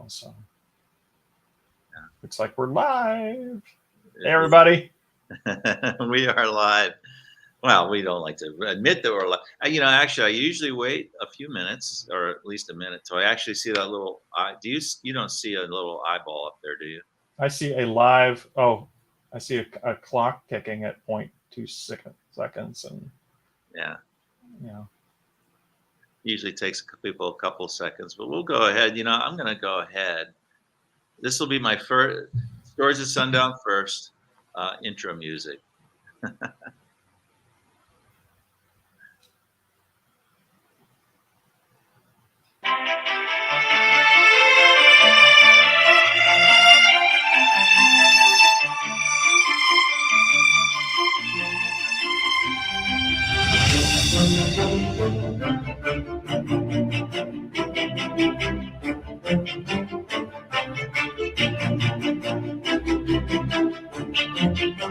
So Yeah. looks like we're live. Hey, everybody. We are live. Well, we don't like to admit that we're live. Actually, I usually wait a few minutes, or at least a minute, so I actually see that little eye. You don't see a little eyeball up there, do you? I see a live. Oh, I see a clock ticking at 0.2 seconds, and Yeah. yeah. Usually takes people a couple seconds, but we'll go ahead. I'm going to go ahead. This will be my first Stories of Sundown first intro music.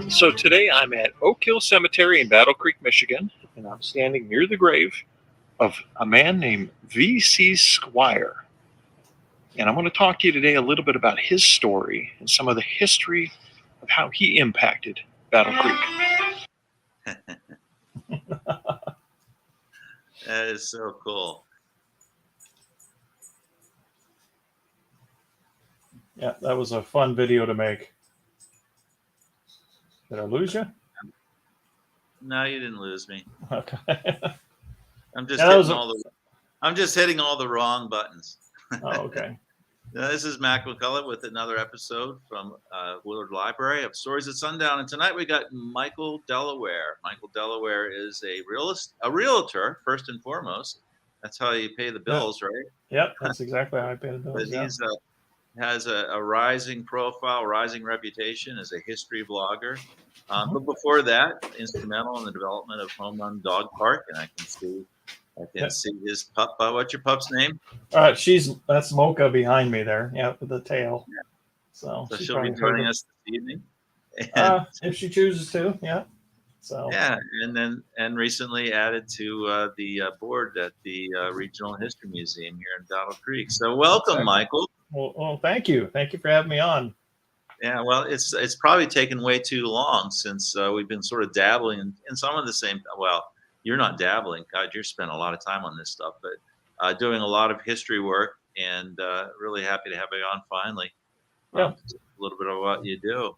So today I'm at Oak Hill Cemetery in Battle Creek, Michigan, and I'm standing near the grave of a man named V.C. Squire. And I'm going to talk to you today a little bit about his story and some of the history of how he impacted Battle Creek. That is so cool. Yeah, that was a fun video to make. Did I lose you? No, you didn't lose me. Okay. I'm just hitting all the wrong buttons. Oh, okay. This is Mac McCullough with another episode from Willard Library of Stories at Sundown, and tonight we got Michael Delaware. Michael Delaware is a realtor first and foremost. That's how you pay the bills, right? Yep, that's exactly how I pay the bills. But he's has a rising profile, rising reputation as a history blogger. But before that, instrumental in the development of Home Run Dog Park, and I can see his pup. What's your pup's name? That's Mocha behind me there. Yeah, with the tail. Yeah. So she'll be joining us this evening. If she chooses to, yeah. So yeah, and recently added to the board at the Regional History Museum here in Battle Creek. So welcome, Michael. Well, thank you. Thank you for having me on. Yeah, well, it's probably taken way too long since we've been sort of dabbling in some of the same. Well, you're not dabbling. God, you're spending a lot of time on this stuff, but doing a lot of history work, and really happy to have you on finally. Yeah. A little bit of what you do.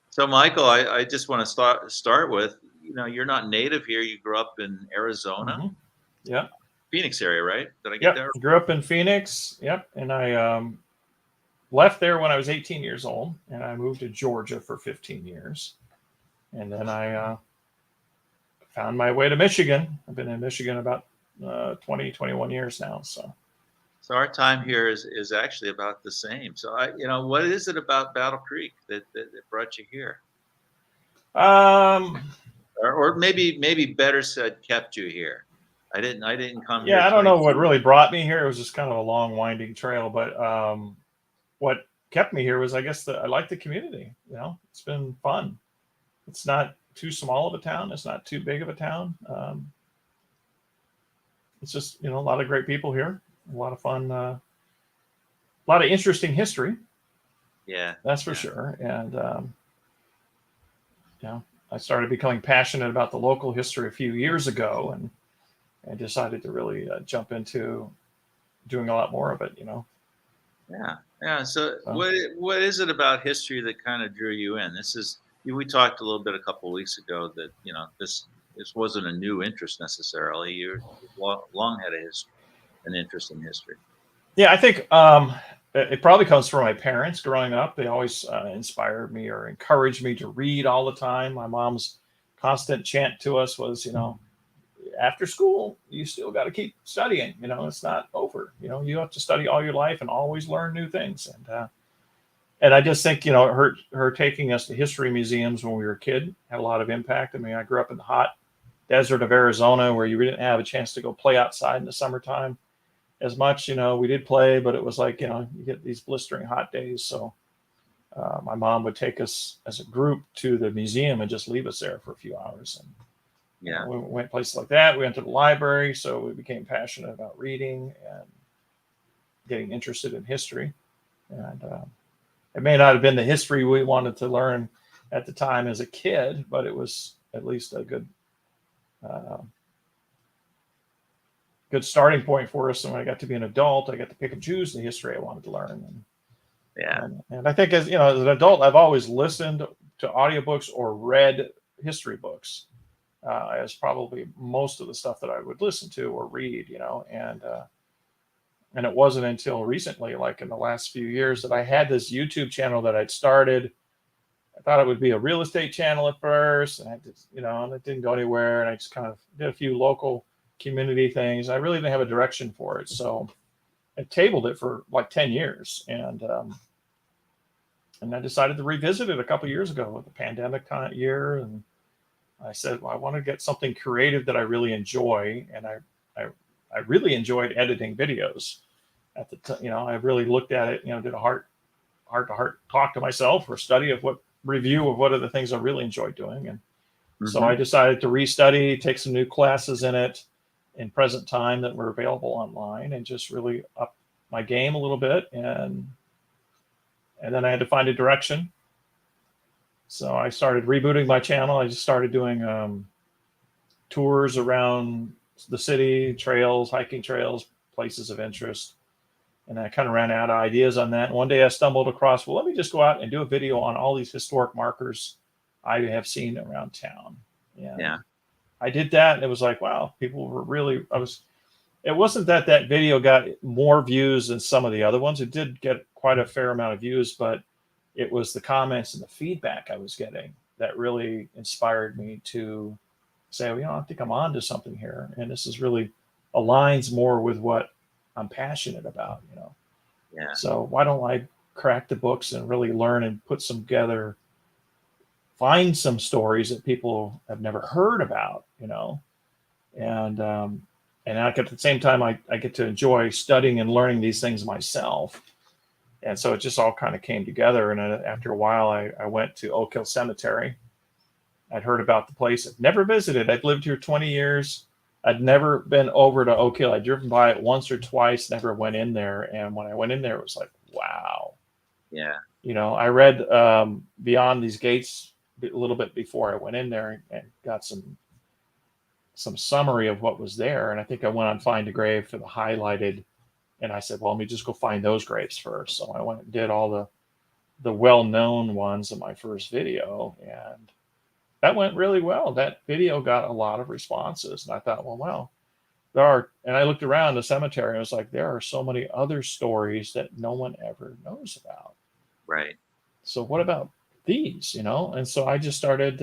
So, Michael, I just want to start with, you're not native here. You grew up in Arizona. Mm-hmm. Yeah. Phoenix area, right? Did I get that right? Grew up in Phoenix. Yep. And I left there when I was 18 years old, and I moved to Georgia for 15 years. And then I found my way to Michigan. I've been in Michigan about 21 years now. So our time here is actually about the same. So what is it about Battle Creek that brought you here? Or maybe better said, kept you here. I didn't come here. Yeah, I don't know what really brought me here. It was just kind of a long, winding trail. But what kept me here was, I guess, I like the community. It's been fun. It's not too small of a town. It's not too big of a town. It's just, a lot of great people here. A lot of fun. A lot of interesting history. Yeah, that's for sure. And I started becoming passionate about the local history a few years ago, and I decided to really jump into doing a lot more of it. Yeah. So what is it about history that kind of drew you in? We talked a little bit a couple of weeks ago that this wasn't a new interest necessarily. You've long had an interest in history. Yeah, I think it probably comes from my parents growing up. They always inspired me or encouraged me to read all the time. My mom's constant chant to us was, after school, you still got to keep studying. It's not over. You have to study all your life and always learn new things. And I just think, her taking us to history museums when we were a kid had a lot of impact. I mean, I grew up in the hot desert of Arizona where you didn't have a chance to go play outside in the summertime as much. We did play, but it was like, you get these blistering hot days. So my mom would take us as a group to the museum and just leave us there for a few hours. And we went places like that. We went to the library, so we became passionate about reading. getting interested in history. And it may not have been the history we wanted to learn at the time as a kid, but it was at least a uh, good starting point for us. And when I got to be an adult, I got to pick and choose the history I wanted to learn. Yeah. And I think, as you know, as an adult, I've always listened to audiobooks or read history books as probably most of the stuff that I would listen to or read, and it wasn't until recently, like in the last few years, that I had this YouTube channel that I'd started. I thought it would be a real estate channel at first, and I just, and it didn't go anywhere. And I just kind of did a few local community things. I really didn't have a direction for it, so I tabled it for like 10 years, and I decided to revisit it a couple of years ago with the pandemic year, and I said, well, I want to get something creative that I really enjoy, and I really enjoyed editing videos. At the time, I really looked at it, did a heart to heart talk to myself or study of review of what are the things I really enjoyed doing, and so I decided to restudy, take some new classes in it in present time that were available online, and just really up my game a little bit, and then I had to find a direction. So I started rebooting my channel. I just started doing tours around the city, trails, hiking trails, places of interest. And I kind of ran out of ideas on that. And one day I stumbled across, well, let me just go out and do a video on all these historic markers I have seen around town. Yeah. I did that, and it was like, wow, people were really, it wasn't that video got more views than some of the other ones. It did get quite a fair amount of views, but it was the comments and the feedback I was getting that really inspired me to say, well, I think I'm on to something here. And this is really aligns more with what I'm passionate about, Yeah. So why don't I crack the books and really learn and put some together, find some stories that people have never heard about, and at the same time, I get to enjoy studying and learning these things myself. And so it just all kind of came together. And after a while, I went to Oak Hill Cemetery. I'd heard about the place. I'd never visited. I'd lived here 20 years. I'd never been over to Oak Hill. I'd driven by it once or twice, never went in there. And when I went in there, it was like, wow. Yeah. I read Beyond These Gates a little bit before I went in there and got some summary of what was there. And I think I went on Find a Grave for the highlighted. And I said, well, let me just go find those graves first. So I went and did all the well-known ones in my first video. And that went really well. That video got a lot of responses. And I thought, well, wow, and I looked around the cemetery and I was like, there are so many other stories that no one ever knows about. Right. So what about these, And so I just started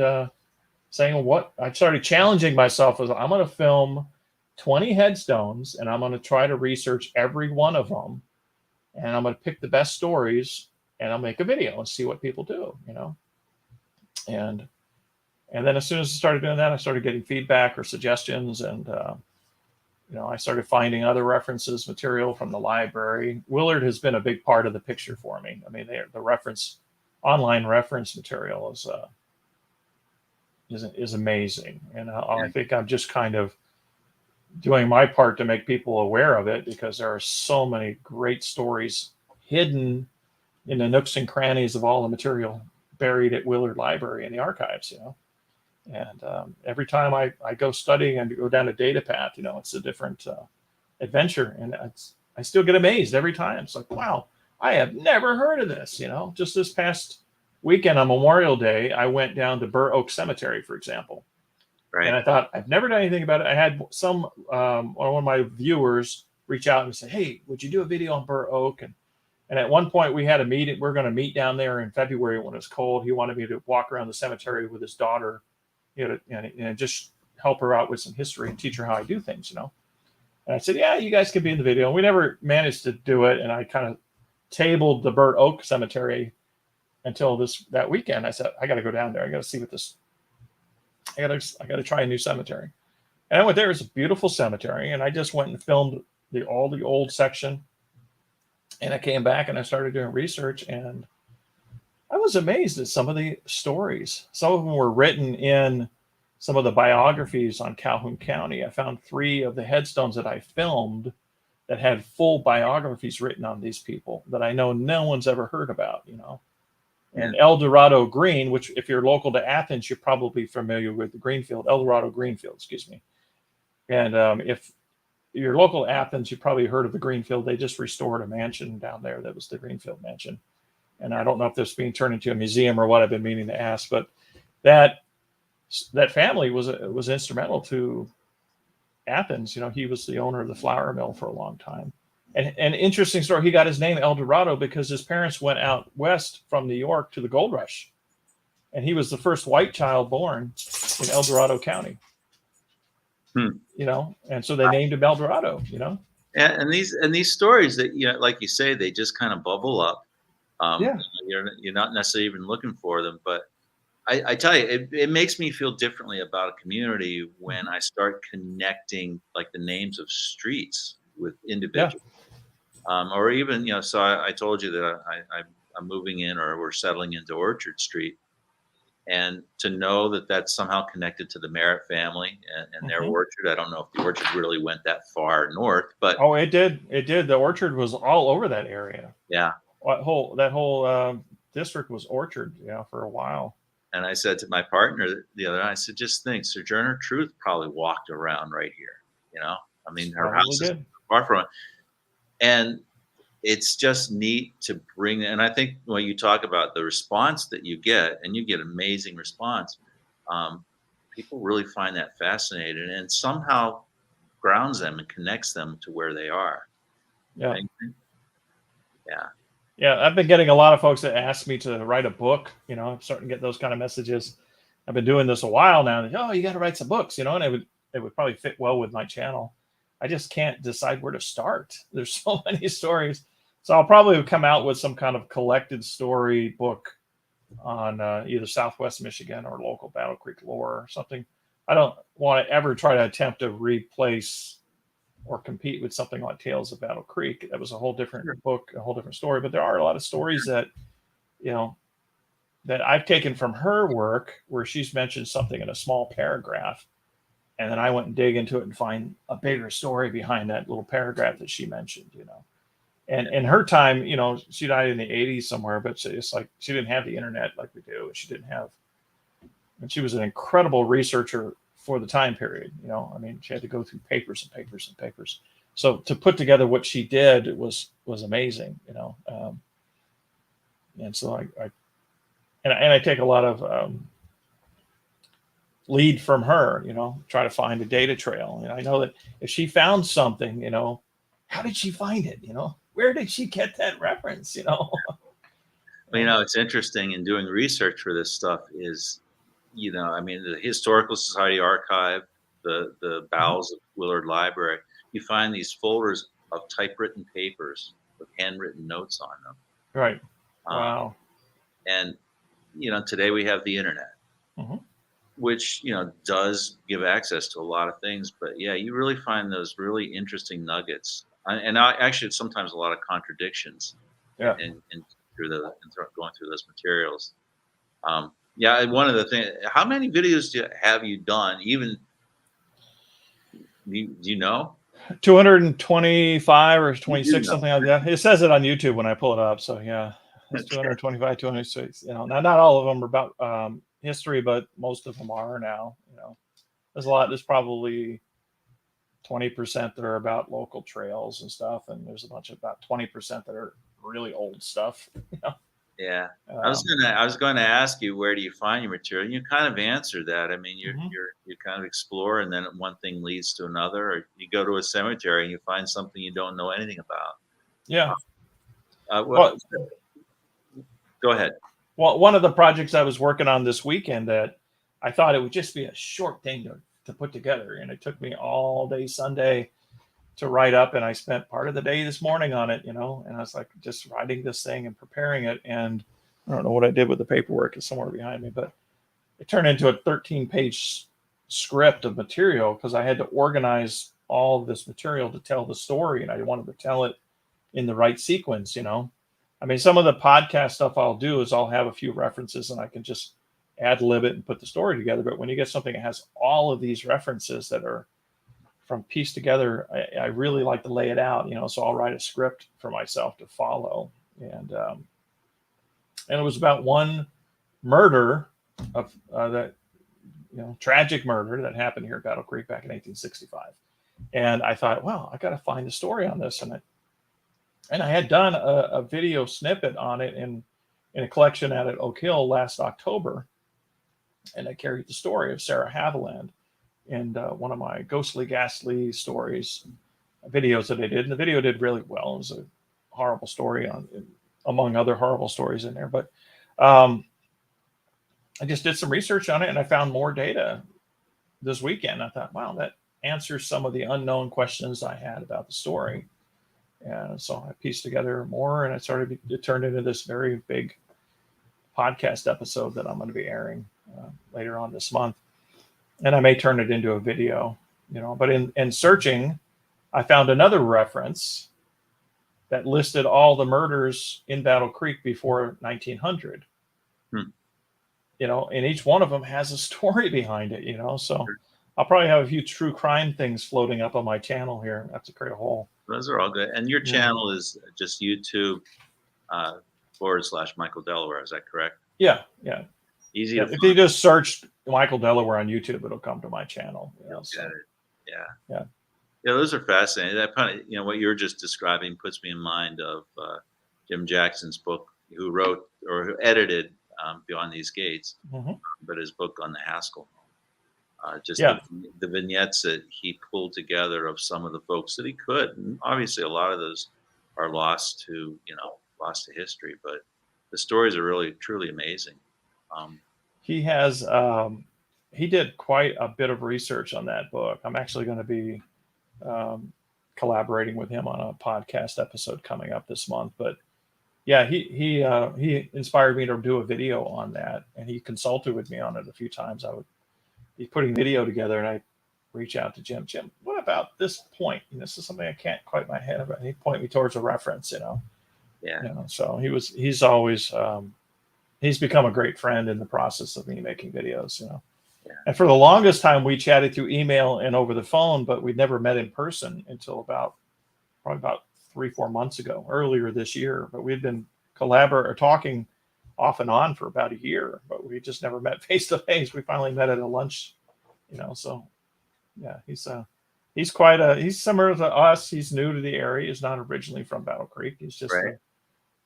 saying, I started challenging myself as I'm going to film 20 headstones, and I'm going to try to research every one of them, and I'm going to pick the best stories, and I'll make a video and see what people do, And then as soon as I started doing that, I started getting feedback or suggestions, and I started finding other references material from the library. Willard has been a big part of the picture for me. I mean, the online reference material is amazing, and I think I'm just kind of doing my part to make people aware of it, because there are so many great stories hidden in the nooks and crannies of all the material buried at Willard Library in the archives, And every time I go studying and go down a data path, it's a different adventure, and I still get amazed every time. It's like, wow, I have never heard of this. Just this past weekend on Memorial Day, I went down to Burr Oak Cemetery, for example. Right. And I thought, I've never done anything about it. I had one of my viewers reach out and say, hey, would you do a video on Burr Oak? And at one point we had a meeting. We're going to meet down there in February when it's cold. He wanted me to walk around the cemetery with his daughter, and just help her out with some history and teach her how I do things, And I said, yeah, you guys can be in the video. And we never managed to do it. And I kind of tabled the Burr Oak Cemetery until that weekend. I said, I got to go down there. I got to see what I got to try a new cemetery. And I went there. It's a beautiful cemetery. And I just went and filmed all the old section. And I came back and I started doing research, and I was amazed at some of the stories. Some of them were written in some of the biographies on Calhoun County. I found 3 of the headstones that I filmed that had full biographies written on these people that I know no one's ever heard about, And El Dorado Green, which if you're local to Athens, you're probably familiar with the Greenfield, El Dorado Greenfield, excuse me. And if you're local to Athens, you probably heard of the Greenfield. They just restored a mansion down there that was the Greenfield Mansion. And I don't know if this is being turned into a museum or what. I've been meaning to ask, but that family was instrumental to Athens. He was the owner of the flour mill for a long time. And an interesting story, he got his name El Dorado because his parents went out west from New York to the gold rush. And he was the first white child born in El Dorado County. And so they named him El Dorado, And these stories that, like you say, they just kind of bubble up. You're not necessarily even looking for them, but I tell you, it makes me feel differently about a community when I start connecting like the names of streets with individuals. Or even, so I told you that I'm moving in, or we're settling into Orchard Street, and to know that that's somehow connected to the Merritt family and their orchard. I don't know if the orchard really went that far north, but it did. The orchard was all over that area. Yeah, that whole district was orchard, for a while. And I said to my partner the other night, I said, just think, Sojourner Truth probably walked around right here. I mean, her house is far from it. And it's just neat to bring, and I think when you talk about the response that you get, and you get amazing response, people really find that fascinating and somehow grounds them and connects them to where they are. Yeah. Yeah. Yeah, I've been getting a lot of folks that ask me to write a book. I'm starting to get those kind of messages. I've been doing this a while now. You got to write some books, and it would probably fit well with my channel. I just can't decide where to start. There's so many stories. So I'll probably come out with some kind of collected story book on either Southwest Michigan or local Battle Creek lore or something. I don't want to ever try to attempt to replace or compete with something like Tales of Battle Creek. That was a whole different book, a whole different story. But there are a lot of stories that, that I've taken from her work where she's mentioned something in a small paragraph. And then I went and dig into it and find a bigger story behind that little paragraph that she mentioned, And in her time, she died in the 80s somewhere, but it's like she didn't have the internet like we do. And she was an incredible researcher for the time period. I mean, she had to go through papers and papers and papers. So to put together what she did was amazing, and so I take a lot of lead from her, try to find a data trail. And I know that if she found something, how did she find it? Where did she get that reference? Well, it's interesting in doing research for this stuff is, I mean, the Historical Society Archive, the bowels of Willard Library, you find these folders of typewritten papers with handwritten notes on them. Right. Wow. And, today we have the internet, which, does give access to a lot of things. But yeah, you really find those really interesting nuggets. And actually, sometimes a lot of contradictions. Yeah. And going through those materials. Yeah, one of the things. How many videos have you done? Even do you know? 225 or 26, something like that. It says it on YouTube when I pull it up. So yeah, it's 225, 226. Not all of them are about history, but most of them are now. There's a lot. There's probably 20% that are about local trails and stuff, and there's a bunch of about 20% that are really old stuff. Yeah, I was going to ask you, where do you find your material? You kind of answered that. I mean, you kind of explore, and then one thing leads to another. Or you go to a cemetery and you find something you don't know anything about. Yeah. Go ahead. Well, one of the projects I was working on this weekend that I thought it would just be a short thing to put together, and it took me all day Sunday to write up, and I spent part of the day this morning on it, and I was like just writing this thing and preparing it, and I don't know what I did with the paperwork. It's somewhere behind me, but it turned into a 13-page script of material because I had to organize all of this material to tell the story, and I wanted to tell it in the right sequence. I mean, some of the podcast stuff I'll do is I'll have a few references and I can just ad lib it and put the story together. But when you get something that has all of these references that are from piece together, I really like to lay it out, so I'll write a script for myself to follow. And it was about one murder of that, tragic murder that happened here at Battle Creek back in 1865. And I thought, well, I got to find the story on this. And I had done a video snippet on it in a collection out at Oak Hill last October. And I carried the story of Sarah Haviland in one of my ghostly, ghastly stories, videos that I did. And the video did really well. It was a horrible story among other horrible stories in there. But I just did some research on it, and I found more data this weekend. I thought, wow, that answers some of the unknown questions I had about the story. And so I pieced together more, and it turned into this very big podcast episode that I'm going to be airing later on this month. And I may turn it into a video, but in searching, I found another reference that listed all the murders in Battle Creek before 1900. And each one of them has a story behind it, so I'll probably have a few true crime things floating up on my channel here. That's to create a whole. Those are all good. And your channel is just YouTube / Michael Delaware. Is that correct? Yeah. Easy to If you just search Michael Delaware on YouTube, it'll come to my channel. Yeah, those are fascinating. That kind of, what you're just describing puts me in mind of Jim Jackson's book, who wrote or who edited Beyond These Gates, but his book on the Haskell. The vignettes that he pulled together of some of the folks that he could, and obviously a lot of those are lost to history, but the stories are really truly amazing. He did quite a bit of research on that book. I'm actually going to be collaborating with him on a podcast episode coming up this month. But yeah, he inspired me to do a video on that, and he consulted with me on it a few times. I would be putting video together, and I reach out to Jim. Jim, what about this point? This is something I can't quite my head about. And he'd point me towards a reference, So he's always he's become a great friend in the process of me making videos, And for the longest time, we chatted through email and over the phone, but we'd never met in person until probably about 3-4 months ago, earlier this year. But we'd been talking off and on for about a year, but we just never met face to face. We finally met at a lunch, So yeah, he's similar to us. He's new to the area. He's not originally from Battle Creek. He's just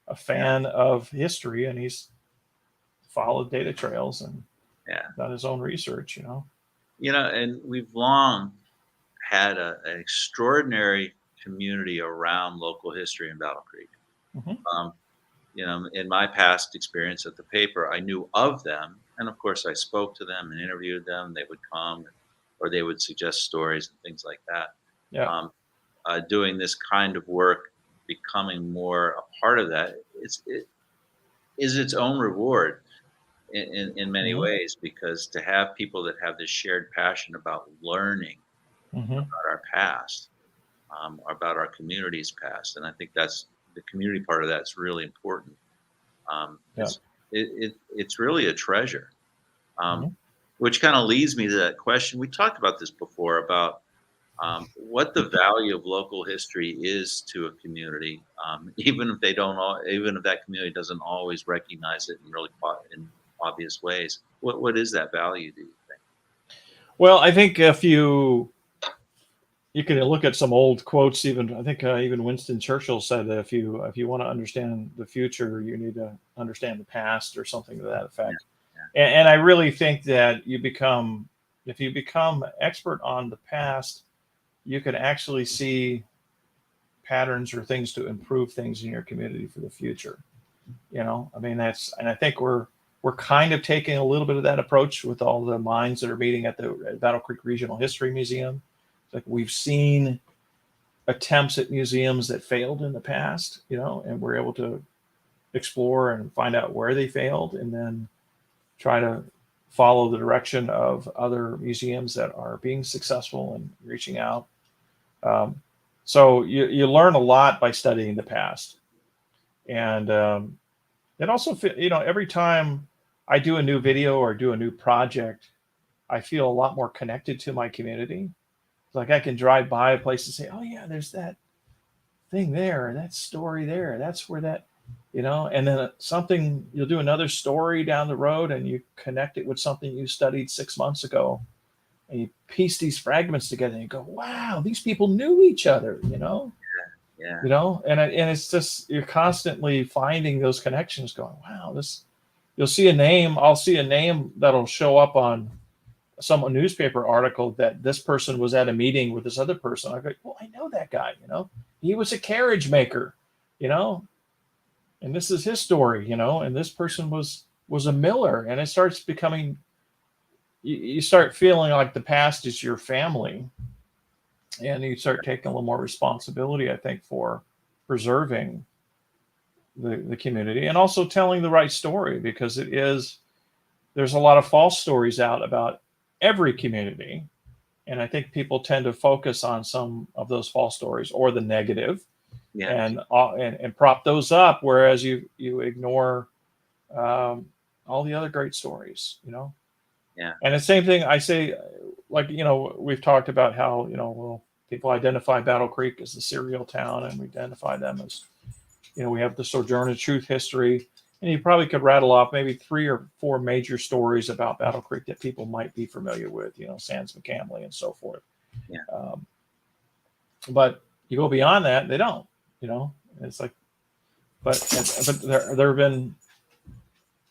a fan of history, and he's followed data trails and done his own research. And we've long had an extraordinary community around local history in Battle Creek. In my past experience at the paper, I knew of them, and of course I spoke to them and interviewed them. They would come, or they would suggest stories and things like that. Doing this kind of work, becoming more a part of that, it is its own reward in many ways, because to have people that have this shared passion about learning about our past, about our community's past, and I think that's the community part of that's really important. It's really a treasure, which kind of leads me to that question. We talked about this before about what the value of local history is to a community, even if that community doesn't always recognize it in obvious ways. What is that value, do you think? Well, I think if you can look at some old quotes. Even Winston Churchill said that if you want to understand the future, you need to understand the past, or something to that effect. And I really think that if you become expert on the past, you can actually see patterns or things to improve things in your community for the future. And I think we're kind of taking a little bit of that approach with all the minds that are meeting at the Battle Creek Regional History Museum. Like, we've seen attempts at museums that failed in the past, and we're able to explore and find out where they failed, and then try to follow the direction of other museums that are being successful and reaching out. So you learn a lot by studying the past. And it also, every time I do a new video or do a new project, I feel a lot more connected to my community. like I can drive by a place and say, oh yeah, there's that thing there, that story there, that's where that, and then something, you'll do another story down the road and you connect it with something you studied 6 months ago, and you piece these fragments together and you go, wow, these people knew each other, Yeah. And it's just, you're constantly finding those connections going, wow, this, you'll see a name, I'll see a name that'll show up on some newspaper article that this person was at a meeting with this other person. I go, well, I know that guy, he was a carriage maker, you know, and this is his story, and this person was a miller, and it starts becoming, you start feeling like the past is your family, and you start taking a little more responsibility, I think, for preserving the community and also telling the right story, because there's a lot of false stories out about every community. And I think people tend to focus on some of those false stories or the negative, Yeah. and prop those up, whereas you ignore all the other great stories, Yeah. And the same thing I say, like, we've talked about how, well, people identify Battle Creek as the serial town, and we identify them as, we have the Sojourner Truth history, and you probably could rattle off maybe 3 or 4 major stories about Battle Creek that people might be familiar with, Sans McCamley and so forth. Yeah. But you go beyond that, they don't, it's like, but there have been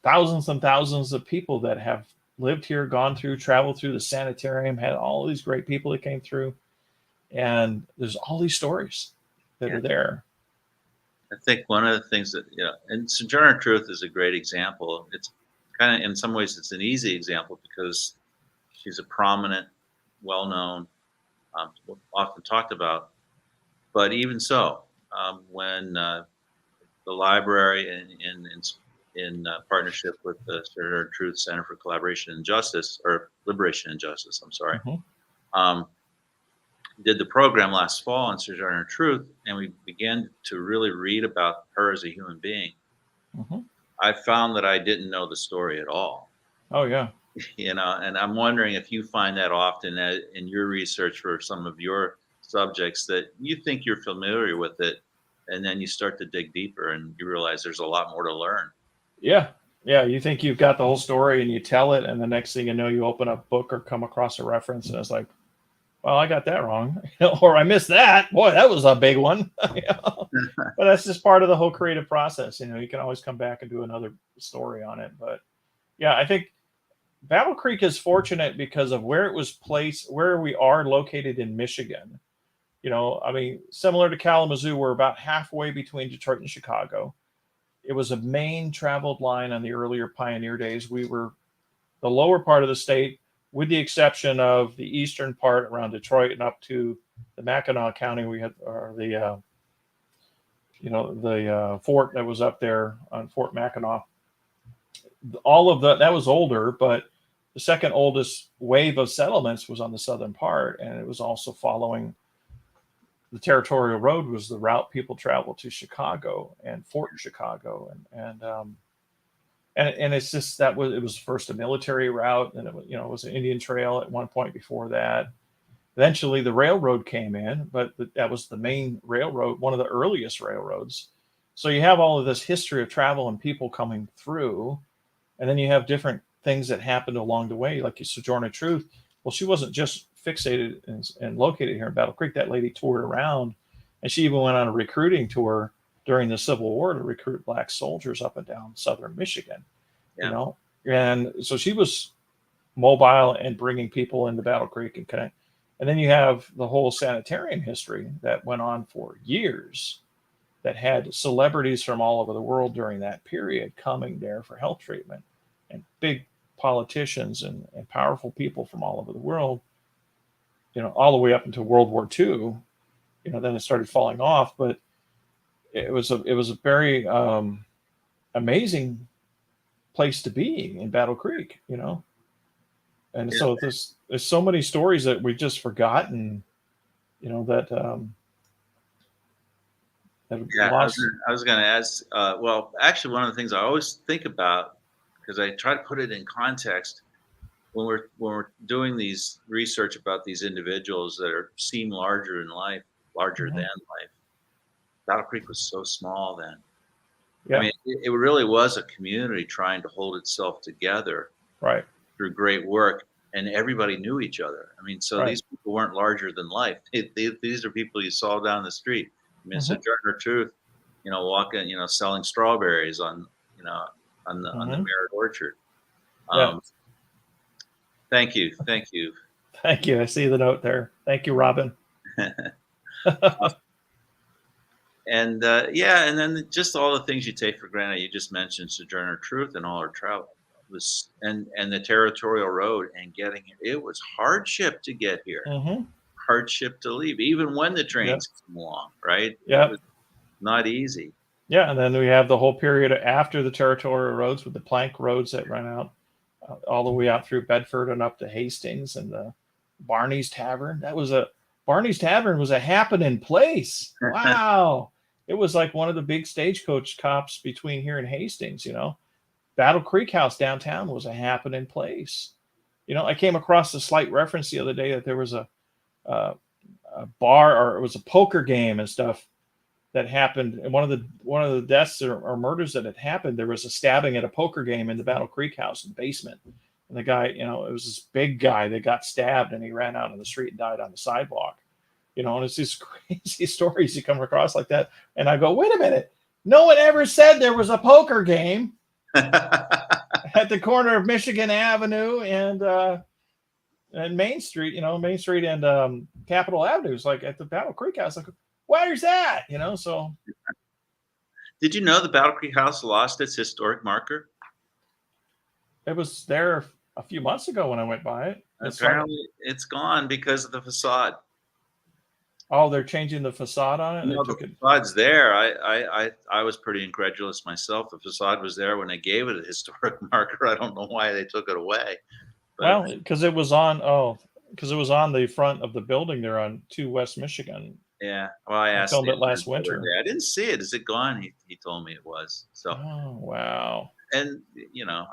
thousands and thousands of people that have lived here, gone through, traveled through the sanitarium, had all these great people that came through, and there's all these stories that are there. I think one of the things that, and Sojourner Truth is a great example. It's kind of, in some ways, it's an easy example because she's a prominent, well-known, often talked about. But even so, when the library in partnership with the Sojourner Truth Center for Collaboration and Justice, or Liberation and Justice, I'm sorry, did the program last fall on Sojourner Truth, and we began to really read about her as a human being. I found that I didn't know the story at all. Oh yeah. And I'm wondering if you find that often in your research for some of your subjects, that you think you're familiar with it, and then you start to dig deeper and you realize there's a lot more to learn. Yeah. You think you've got the whole story and you tell it, and the next thing you know, you open up a book or come across a reference, and it's like, well, I got that wrong, or I missed that. Boy, that was a big one. But that's just part of the whole creative process. You can always come back and do another story on it. But yeah, I think Battle Creek is fortunate because of where it was placed, where we are located in Michigan. I mean, similar to Kalamazoo, we're about halfway between Detroit and Chicago. It was a main traveled line on the earlier pioneer days. We were the lower part of the state, with the exception of the eastern part around Detroit and up to the Mackinac County. We had the fort that was up there on Fort Mackinac. All of that was older, but the second oldest wave of settlements was on the southern part, and it was also following the Territorial Road was the route people traveled to Chicago and Fort Chicago, and it's just it was first a military route, and it was an Indian trail at one point before that. Eventually, the railroad came in, but that was the main railroad, one of the earliest railroads. So you have all of this history of travel and people coming through, and then you have different things that happened along the way, like your Sojourner Truth. Well, she wasn't just fixated and located here in Battle Creek. That lady toured around, and she even went on a recruiting tour during the Civil War to recruit black soldiers up and down southern Michigan. And so she was mobile and bringing people into Battle Creek and connect. And then you have the whole sanitarium history that went on for years, that had celebrities from all over the world during that period coming there for health treatment, and big politicians and powerful people from all over the world, all the way up until World War II. Then it started falling off, but it was a very amazing place to be in Battle Creek, and so there's so many stories that we've just forgotten, that I was going to ask. Well, actually, one of the things I always think about, because I try to put it in context, when we're doing these research about these individuals that seem larger in life, larger than Mhm. life. Battle Creek was so small then. I Yeah. mean, it really was a community trying to hold itself together Right. through great work, and everybody knew each other. I mean, so Right. these people weren't larger than life. These are people you saw down the street. I mean, Mhm. Sojourner Truth, walking, selling strawberries on the Mhm. Merritt Orchard. Yeah. Um, thank you. Thank you. I see the note there. Thank you, Robin. And yeah, and then just all the things you take for granted. You just mentioned Sojourner Truth and all her travel was, and the territorial road and getting here. It was hardship to get here, Mhm. hardship to leave, even when the Yeah. trains came along. Right? It Yeah. was not easy. Yeah. And then we have the whole period after the territorial roads with the plank roads that run out all the way out through Bedford and up to Hastings and the Barney's Tavern. Barney's Tavern was a happening place. Wow. It was like one of the big stagecoach stops between here and Hastings, Battle Creek House downtown was a happening place. I came across a slight reference the other day that there was a, a bar, or it was a poker game and stuff that happened. And one of the deaths or murders that had happened, there was a stabbing at a poker game in the Battle Creek House in the basement. And the guy, it was this big guy that got stabbed, and he ran out on the street and died on the sidewalk. And it's these crazy stories you come across like that. And I go, wait a minute, no one ever said there was a poker game at the corner of Michigan Avenue and Main Street, Main Street and Capitol Avenue. It's like at the Battle Creek House. Like, where's that? So Did you know the Battle Creek House lost its historic marker? it was there a few months ago when I went by it. It's like, Apparently, it's gone because of the facade. oh, they're changing the facade on it. They No, the took it. facade's there. I was pretty incredulous myself. The facade was there when they gave it a historic marker. I don't know why they took it away, but Well, because because it was on the front of the building there on 2 West Michigan. yeah. Well, I I asked filmed it Andrew last the other winter. day. I didn't see it. Is it gone? He told me it was. So, Oh, wow. and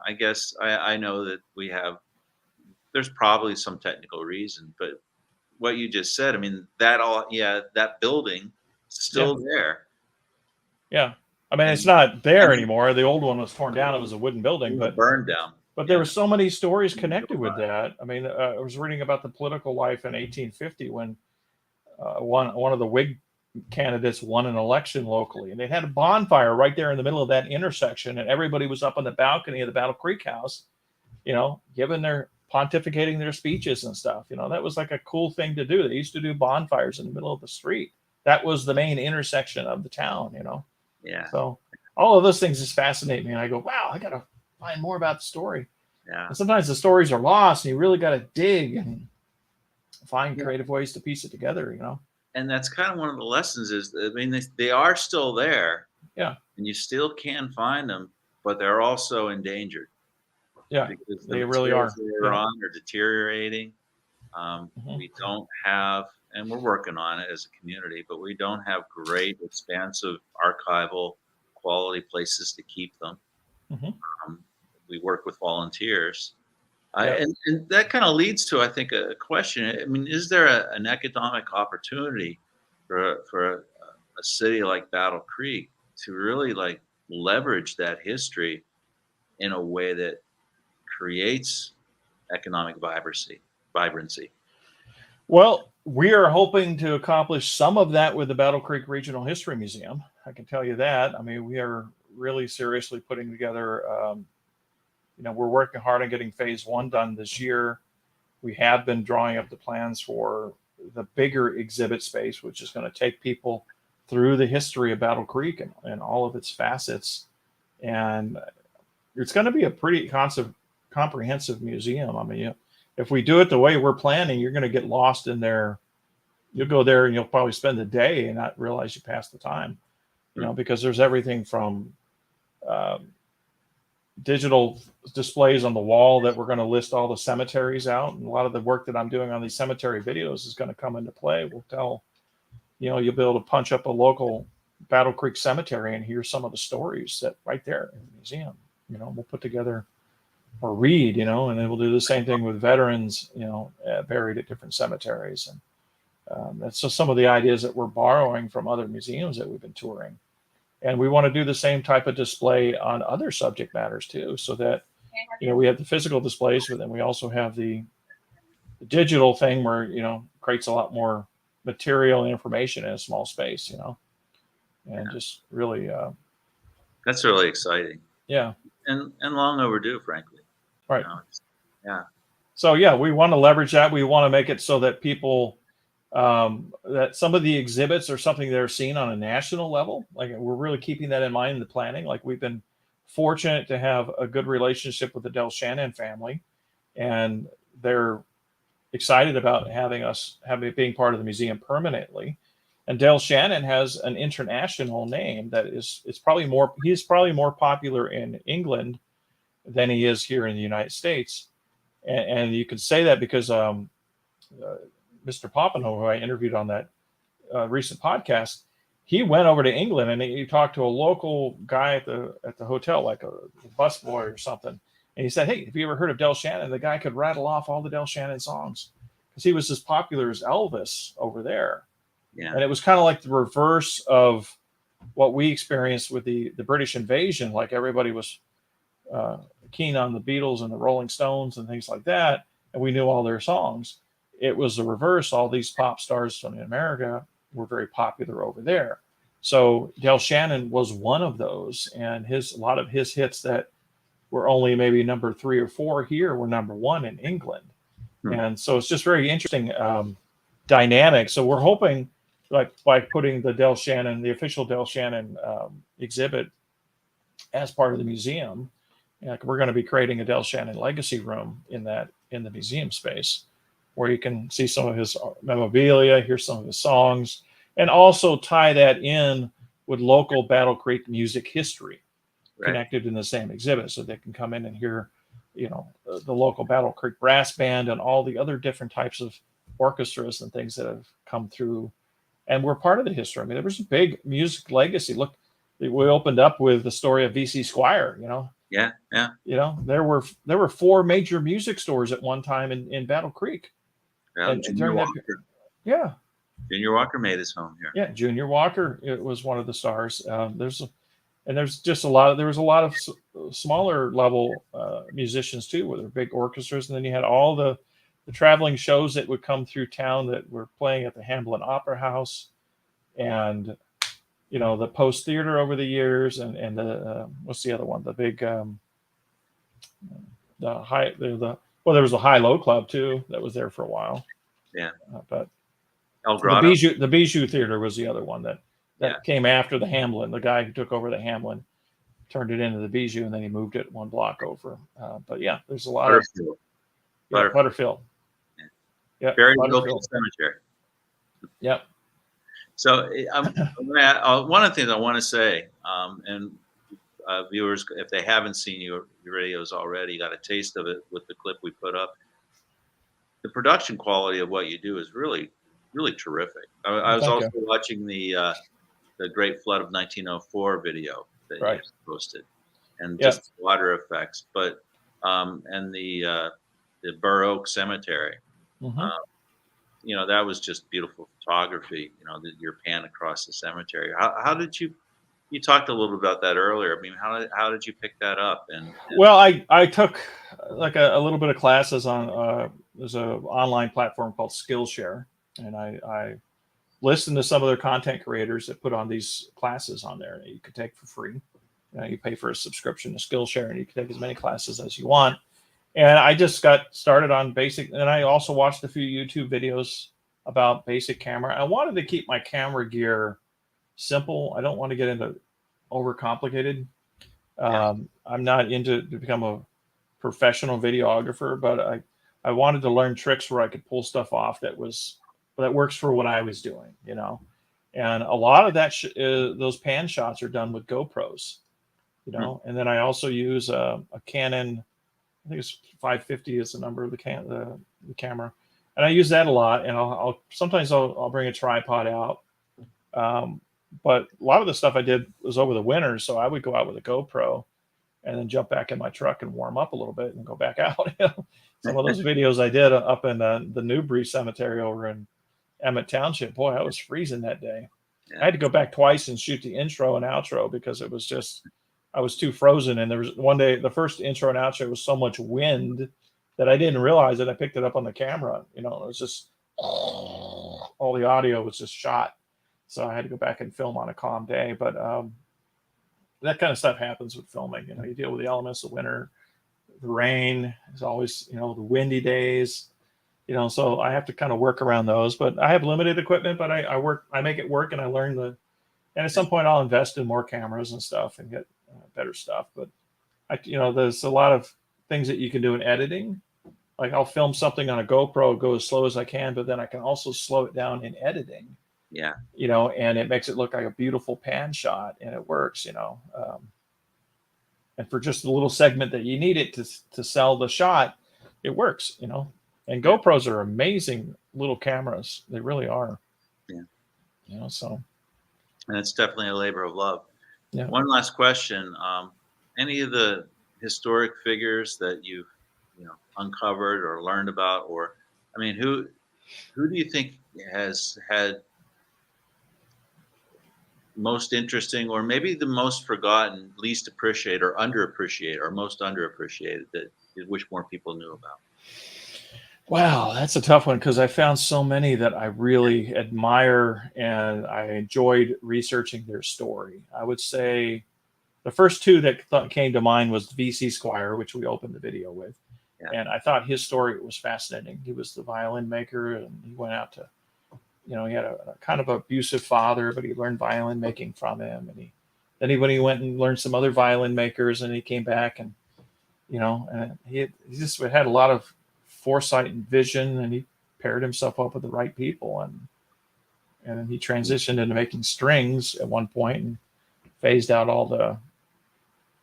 I guess I know that there's probably some technical reason, but what you just said, I mean, that building Yeah. still there, Yeah. I mean, it's and not there and anymore. The old one was torn down. It was a wooden building, the but burn down. there Yeah. were so many stories Didn't go connected with by. that. I mean, I was reading about the political life in 1850 when one of the Whig candidates won an election locally, and they had a bonfire right there in the middle of that intersection, and everybody was up on the balcony of the Battle Creek House, giving their pontificating their speeches and stuff. That was like a cool thing to do. They used to do bonfires in the middle of the street. That was the main intersection of the town. Yeah. So all of those things just fascinate me, and I go, wow, I gotta find more about the story. Yeah. And sometimes the stories are lost, and you really got to dig and find Yeah. creative ways to piece it together. And that's kind of one of the lessons is, I mean, they are still there Yeah, and you still can find them, but they're also endangered yeah, because the they really materials are. they're Yeah. on are deteriorating. Mhm. We don't have, and we're working on it as a community, but we don't have great, expansive archival quality places to keep them. Mhm. Um, we work with volunteers. Yeah. And that kind of leads to, I think, a question. I mean, is there an economic opportunity for a city like Battle Creek to really like leverage that history in a way that creates economic vibrancy? Well, we are hoping to accomplish some of that with the Battle Creek Regional History Museum. I can tell you that. I mean, we are really seriously putting together. We're working hard on getting phase one done this year. We have been drawing up the plans for the bigger exhibit space, which is going to take people through the history of Battle Creek and all of its facets. And it's going to be a pretty comprehensive museum. I mean, if we do it the way we're planning, you're going to get lost in there. You'll go there and you'll probably spend the day and not realize you passed the time, because there's everything from um, digital displays on the wall that we're going to list all the cemeteries out. And a lot of the work that I'm doing on these cemetery videos is going to come into play. We'll tell, you'll be able to punch up a local Battle Creek cemetery and hear some of the stories that right there in the museum. We'll put together or read, and then we'll do the same thing with veterans, buried at different cemeteries. And that's just some of the ideas that we're borrowing from other museums that we've been touring. And we want to do the same type of display on other subject matters too, so that, we have the physical displays, but then we also have the digital thing where, creates a lot more material and information in a small space, and just really, That's really exciting, yeah, and long overdue, frankly. right. Yeah. So yeah, we want to leverage that. We want to make it so that people, that some of the exhibits are something they're seen on a national level. Like, we're really keeping that in mind in the planning. Like, we've been fortunate to have a good relationship with the Del Shannon family, and they're excited about being part of the museum permanently. And Del Shannon has an international name that he's probably more popular in England than he is here in the United States. And you can say that because Mr. Poppenhole, who I interviewed on that recent podcast, he went over to England and he talked to a local guy at the hotel, like a busboy or something. And he said, "Hey, have you ever heard of Del Shannon?" The guy could rattle off all the Del Shannon songs because he was as popular as Elvis over there. Yeah. And it was kind of like the reverse of what we experienced with the British invasion. Like, everybody was keen on the Beatles and the Rolling Stones and things like that, and we knew all their songs. It was the reverse. All these pop stars from America were very popular over there. So Del Shannon was one of those, and a lot of his hits that were only maybe number 3 or 4 here were number 1 in England. And so it's just very interesting dynamic. So we're hoping, like, by putting the official Del Shannon exhibit as part of the museum, we're going to be creating a Del Shannon legacy room in the museum space, where you can see some of his memorabilia, hear some of his songs, and also tie that in with local Battle Creek music history connected in the same exhibit, so they can come in and hear, the local Battle Creek brass band and all the other different types of orchestras and things that have come through. And we're part of the history. I mean, there was a big music legacy. Look, we opened up with the story of V.C. Squire, Yeah. there were 4 major music stores at one time in Battle Creek. Yeah. And during that, yeah. Junior Walker made his home here. Yeah, Junior Walker, it was one of the stars. There was a lot of smaller level musicians too, with their big orchestras, and then you had all the traveling shows that would come through town that were playing at the Hamblin Opera House, and the Post Theater over the years, and the what's the other one? The big there was a high-low club too that was there for a while. Yeah, but Dorado. the Bijou Theater was the other one that came after the Hamlin. The guy who took over the Hamlin turned it into the Bijou, and then he moved it 1 block over. But yeah, there's a lot Butterfield. of Butterfield. Yeah, buried in Oakland Cemetery. Yep. So one of the things I want to say, and viewers, if they haven't seen your videos already, got a taste of it with the clip we put up. The production quality of what you do is really, really terrific. I was also watching the Great Flood of 1904 video that you posted, and just water effects, but and the Burr Oak Cemetery. That was just beautiful photography. Your pan across the cemetery. How did you talked a little about that earlier? I mean, how did you pick that up? And well, I took like a little bit of classes on there's an online platform called Skillshare, and I listened to some of their content creators that put on these classes on there that you could take for free. You pay for a subscription to Skillshare, and you can take as many classes as you want. And I just got started on basic, and I also watched a few YouTube videos about basic camera. I wanted to keep my camera gear simple. I don't want to get into overcomplicated. I'm not into to become a professional videographer, but I wanted to learn tricks where I could pull stuff off that works for what I was doing, And a lot of that those pan shots are done with GoPros, And then I also use a Canon. I think it's 550 is the number of the camera, and I use that a lot. And I'll sometimes bring a tripod out, but a lot of the stuff I did was over the winter, so I would go out with a GoPro, and then jump back in my truck and warm up a little bit and go back out. Some of those videos I did up in the Newbury Cemetery over in Emmett Township, boy, I was freezing that day. Yeah. I had to go back twice and shoot the intro and outro because it was just, I was too frozen. And there was one day, the first intro and outro was so much wind that I didn't realize it. I picked it up on the camera. It was just, all the audio was just shot. So I had to go back and film on a calm day. But that kind of stuff happens with filming. You deal with the elements of winter, the rain is always, the windy days. So I have to kind of work around those, but I have limited equipment, but I make it work, and I learn and at some point I'll invest in more cameras and stuff and get better stuff. But there's a lot of things that you can do in editing. Like I'll film something on a GoPro, go as slow as I can, but then I can also slow it down in editing. Yeah. And it makes it look like a beautiful pan shot, and it works, and for just the little segment that you need it to sell the shot, it works, And GoPros are amazing little cameras. They really are. Yeah. So. And it's definitely a labor of love. Yeah. One last question. Any of the historic figures that you've, uncovered or learned about, or, who do you think has had most interesting, or maybe the most forgotten, least appreciated, or underappreciated, or most underappreciated that you wish more people knew about? Wow, that's a tough one because I found so many that I really admire, and I enjoyed researching their story. I would say the first two that came to mind was V.C. Squire, which we opened the video with. Yeah. And I thought his story was fascinating. He was the violin maker, and he went out to, he had a kind of abusive father, but he learned violin making from him. And then when he went and learned some other violin makers, and he came back, and, and he just had a lot of foresight and vision, and he paired himself up with the right people, and then he transitioned into making strings at one point and phased out all the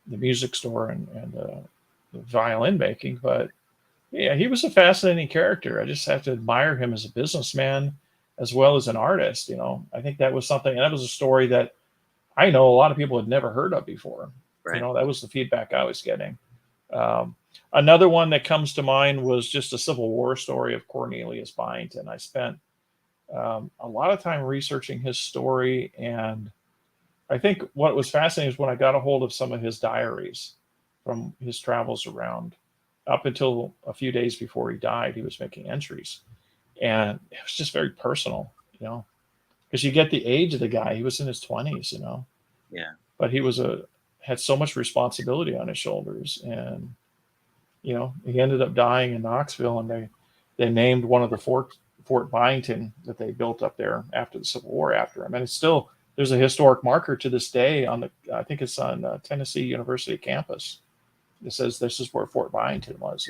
music store and the violin making. But yeah, he was a fascinating character. I just have to admire him as a businessman as well as an artist. I think that was something, and that was a story that I know a lot of people had never heard of before. Right. That was the feedback I was getting. Another one that comes to mind was just a Civil War story of Cornelius Byington. I spent a lot of time researching his story, and I think what was fascinating is when I got a hold of some of his diaries from his travels around. Up until a few days before he died, he was making entries, and it was just very personal, because you get the age of the guy. He was in his 20s, Yeah. But he had so much responsibility on his shoulders, and he ended up dying in Knoxville, and they named one of the Fort Byington that they built up there after the Civil War after him. And it's still, there's a historic marker to this day I think it's on Tennessee University campus. It says this is where Fort Byington was,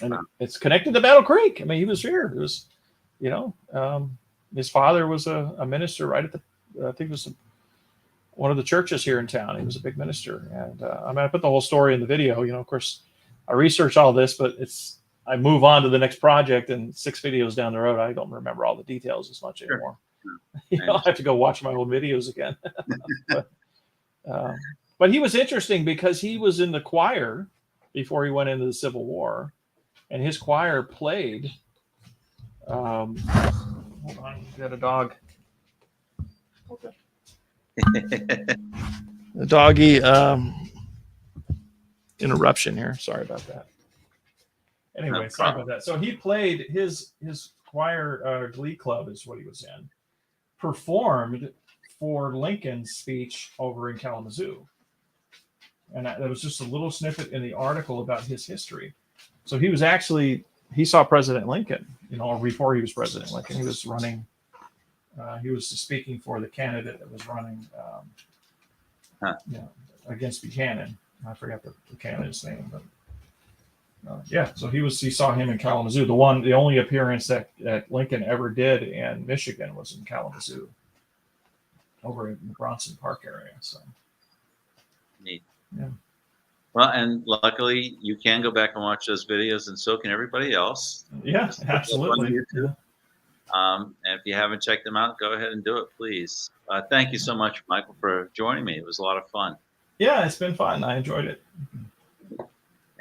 and it's connected to Battle Creek. He was here. It was, his father was a minister right at I think it was one of the churches here in town. He was a big minister, and I put the whole story in the video. Of course, I research all this, but I move on to the next project, and 6 videos down the road, I don't remember all the details as much anymore. Sure. I have to go watch my old videos again. But he was interesting because he was in the choir before he went into the Civil War, and his choir played. Hold on, you got a dog. Okay. The doggy interruption here. Sorry about that. Anyway, sorry about that. So he played his choir glee club is what he was in. Performed for Lincoln's speech over in Kalamazoo. And there was just a little snippet in the article about his history. So he saw President Lincoln, before he was President Lincoln. He was running, he was speaking for the candidate that was running against Buchanan. I forgot the candidate's name, but so he saw him in Kalamazoo. The only appearance that Lincoln ever did in Michigan was in Kalamazoo, over in the Bronson Park area. So neat. Yeah. Well, and luckily you can go back and watch those videos, and so can everybody else. Yeah, absolutely. Yeah. And if you haven't checked them out, go ahead and do it, please. Thank you so much, Michael, for joining me. It was a lot of fun. Yeah, it's been fun. I enjoyed it.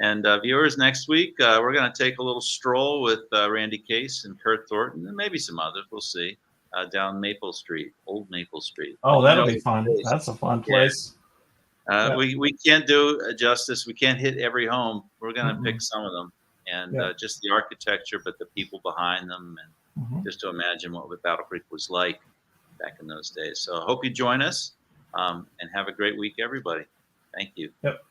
And viewers, next week we're going to take a little stroll with Randy Case and Kurt Thornton, and maybe some others. We'll see. Down Maple Street, Old Maple Street. Oh, You that'll know be the fun. place. That's a fun Yeah. place. Yeah. We can't do justice. We can't hit every home. We're going to pick Mm-mm. some of them, and Yeah. just the architecture, but the people behind them, and Mm-hmm. just to imagine what Battle Creek was like back in those days. So I hope you join us, and have a great week, everybody. Thank you. Yep.